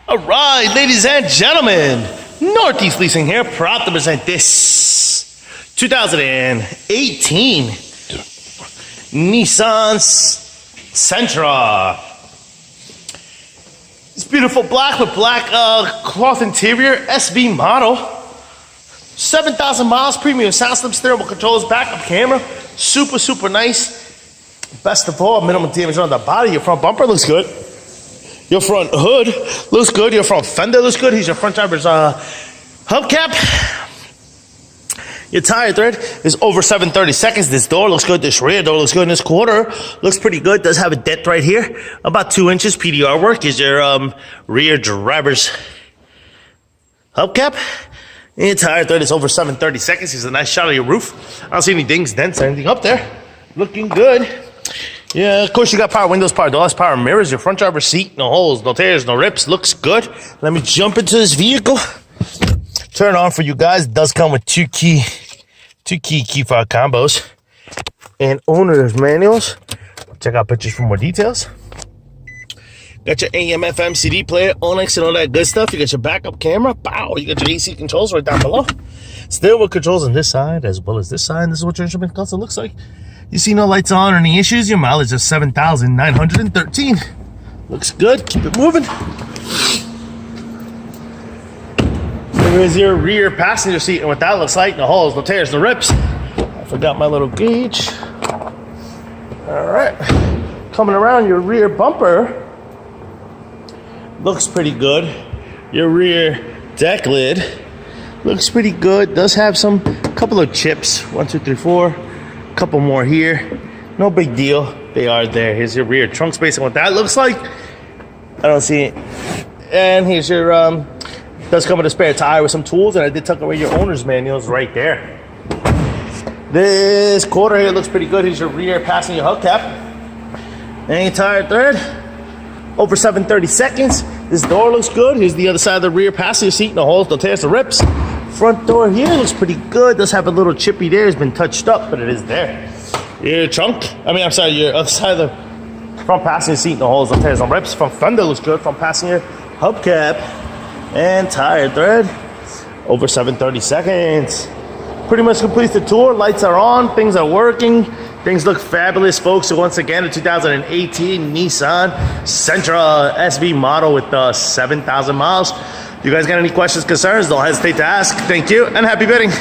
All right, ladies and gentlemen, Northeast Leasing here, proud to present this 2018 Nissan Sentra. It's beautiful black with black cloth interior, SV model. 7,000 miles, premium sound system, steering wheel controls, backup camera, super nice. Best of all, minimum damage on the body. Your front bumper looks good. Your front hood looks good. Your front fender looks good. Here's your front driver's hubcap. Your tire tread is over 730 seconds. This door looks good. This rear door looks good. This quarter looks pretty good. Does have a dent right here, about 2 inches. PDR work. Is your rear driver's hubcap. And your tire tread is over 730 seconds. Here's a nice shot of your roof. I don't see any dings, dents, or anything up there. Looking good. Yeah, of course you got power windows, power doors, power mirrors, your front driver's seat, no holes, no tears, no rips, looks good. Let me jump into this vehicle. Turn on for you guys. It does come with two key fob combos and owner's manuals. Check out pictures for more details. Got your AM, FM, CD player, Onyx, and all that good stuff. You got your backup camera. Pow! You got your AC controls right down below. Steering wheel controls on this side as well as this side. This is what your instrument console looks like. You see no lights on or any issues. Your mileage is 7,913. Looks good. Keep it moving. Here's your rear passenger seat, and what that looks like: no holes, no tears, no rips. I forgot my little gauge. All right, coming around, your rear bumper looks pretty good. Your rear deck lid looks pretty good. Does have some couple of chips. 1, 2, 3, 4. Couple more here. No big deal. They are there. Here's your rear trunk space and what that looks like. I don't see it. And here's your does come with a spare tire with some tools, and I did tuck away your owner's manuals right there. This quarter here looks pretty good. Here's your rear passenger hubcap. And your tire thread over 730 seconds. This door looks good. Here's the other side of the rear passenger seat. No holes, no tears, no rips. Front door here looks pretty good. Does have a little chippy there. It's been touched up, but it is there. Your trunk, your other side of the front passenger seat, no holes, no tears, no rips. Front fender looks good. Front passenger hubcap and tire thread over 730 seconds. Pretty much completes the tour. Lights are on. Things are working. Things look fabulous, folks. So once again, a 2018 Nissan Sentra SV model with 7,000 miles. If you guys got any questions, concerns, don't hesitate to ask. Thank you, and happy bidding.